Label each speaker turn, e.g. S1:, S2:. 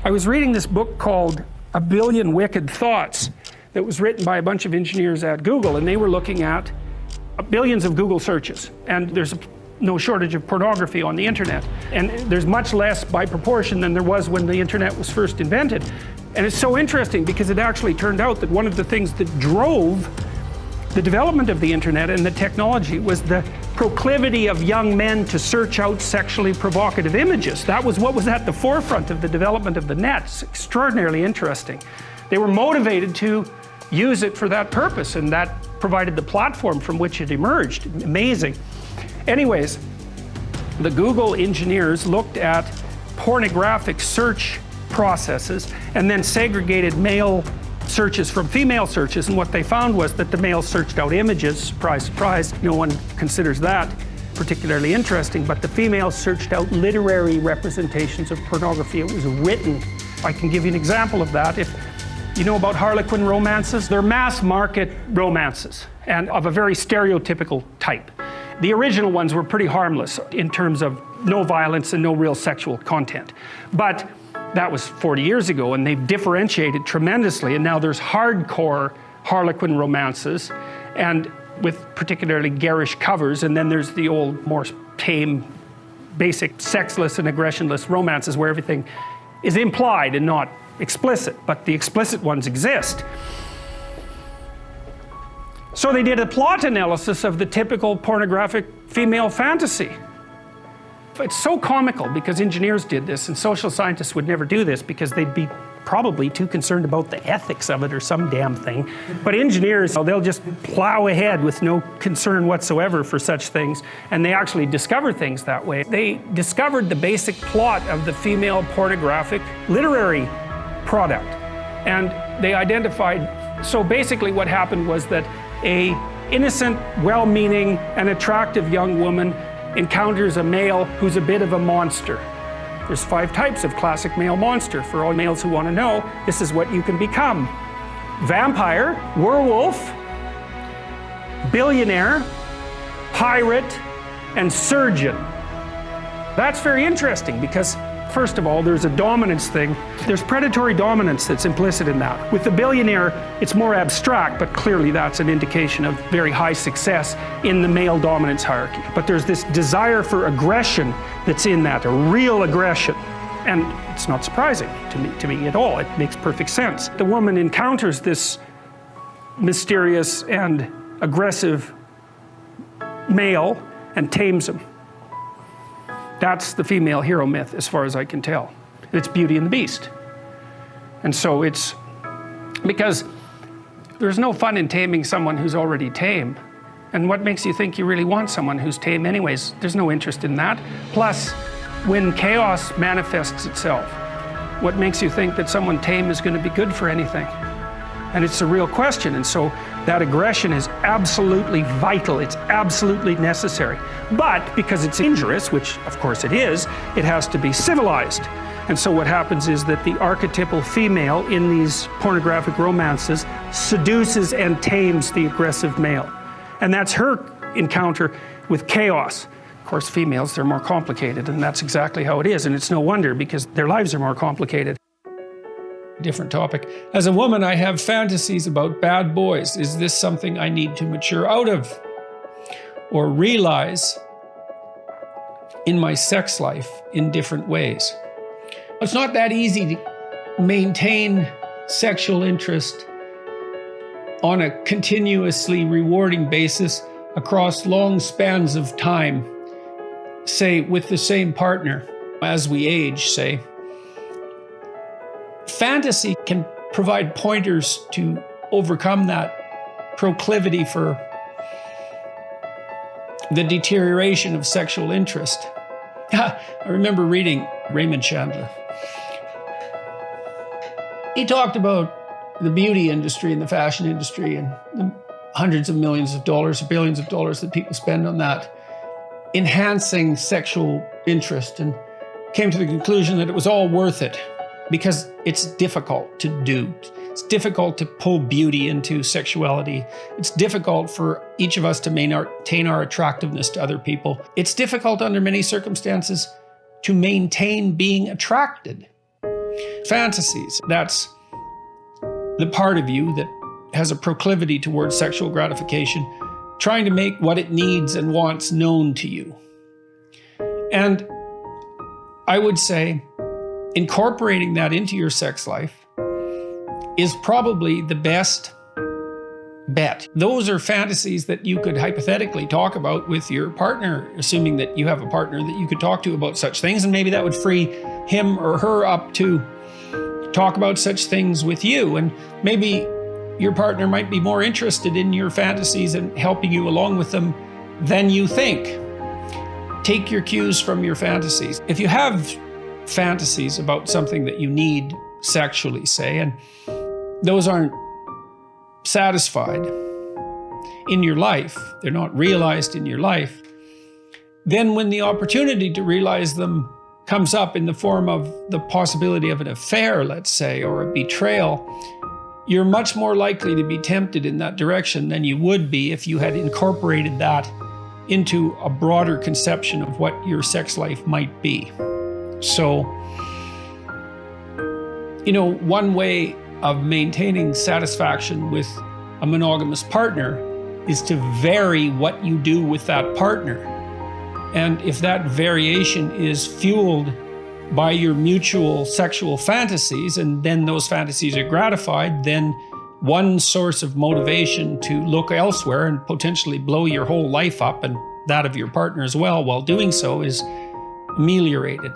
S1: I was reading this book called A Billion Wicked Thoughts that was written by a bunch of engineers at Google, and they were looking at billions of Google searches, and there's no shortage of pornography on the internet, and there's much less by proportion than there was when the internet was first invented. And it's so interesting because it actually turned out that one of the things that drove the development of the internet and the technology was the proclivity of young men to search out sexually provocative images. That was what was at the forefront of the development of the net. It's extraordinarily interesting. They were motivated to use it for that purpose, and that provided the platform from which it emerged. Amazing. Anyways, the Google engineers looked at pornographic search processes and then segregated male searches from female searches, and what they found was that the males searched out images. Surprise, surprise, no one considers that particularly interesting, but the females searched out literary representations of pornography. It was written. I can give you an example of that. If you know about Harlequin romances, they're mass market romances and of a very stereotypical type. The original ones were pretty harmless in terms of no violence and no real sexual content. But that was 40 years ago, and they've differentiated tremendously, and now there's hardcore Harlequin romances, and with particularly garish covers, and then there's the old, more tame, basic, sexless and aggressionless romances where everything is implied and not explicit, but the explicit ones exist. So they did a plot analysis of the typical pornographic female fantasy. It's so comical because engineers did this, and social scientists would never do this because they'd be probably too concerned about the ethics of it or some damn thing. But engineers, they'll just plow ahead with no concern whatsoever for such things, and they actually discover things that way. They discovered the basic plot of the female pornographic literary product, and they identified, so basically what happened was that a innocent, well-meaning, and attractive young woman encounters a male who's a bit of a monster. There's 5 types of classic male monster. For all males who want to know, this is what you can become: vampire, werewolf, billionaire, pirate, and surgeon. That's very interesting because, first of all, there's a dominance thing. There's predatory dominance that's implicit in that. With the billionaire, it's more abstract, but clearly that's an indication of very high success in the male dominance hierarchy. But there's this desire for aggression that's in that, a real aggression. And it's not surprising to me at all. It makes perfect sense. The woman encounters this mysterious and aggressive male and tames him. That's the female hero myth, as far as I can tell. It's Beauty and the Beast. And so it's because there's no fun in taming someone who's already tame. And what makes you think you really want someone who's tame anyways? There's no interest in that. Plus, when chaos manifests itself, what makes you think that someone tame is going to be good for anything? And it's a real question, and so that aggression is absolutely vital, it's absolutely necessary. But because it's dangerous, which of course it is, it has to be civilized. And so what happens is that the archetypal female in these pornographic romances seduces and tames the aggressive male. And that's her encounter with chaos. Of course, females, they're more complicated, and that's exactly how it is, and it's no wonder because their lives are more complicated. Different topic. As a woman, I have fantasies about bad boys. Is this something I need to mature out of or realize in my sex life in different ways? It's not that easy to maintain sexual interest on a continuously rewarding basis across long spans of time, say with the same partner as we age, say. Fantasy can provide pointers to overcome that proclivity for the deterioration of sexual interest. I remember reading Raymond Chandler. He talked about the beauty industry and the fashion industry and the hundreds of millions of dollars or billions of dollars that people spend on that, enhancing sexual interest, and came to the conclusion that it was all worth it. Because it's difficult to do. It's difficult to pull beauty into sexuality. It's difficult for each of us to maintain our attractiveness to other people. It's difficult under many circumstances to maintain being attracted. Fantasies, that's the part of you that has a proclivity towards sexual gratification, trying to make what it needs and wants known to you. And I would say incorporating that into your sex life is probably the best bet. Those are fantasies that you could hypothetically talk about with your partner, assuming that you have a partner that you could talk to about such things, and maybe that would free him or her up to talk about such things with you. And maybe your partner might be more interested in your fantasies and helping you along with them than you think. Take your cues from your fantasies. If you have fantasies about something that you need sexually, say, and those aren't satisfied in your life, they're not realized in your life, then when the opportunity to realize them comes up in the form of the possibility of an affair, let's say, or a betrayal, you're much more likely to be tempted in that direction than you would be if you had incorporated that into a broader conception of what your sex life might be. So, one way of maintaining satisfaction with a monogamous partner is to vary what you do with that partner. And if that variation is fueled by your mutual sexual fantasies, and then those fantasies are gratified, then one source of motivation to look elsewhere and potentially blow your whole life up and that of your partner as well while doing so is ameliorated.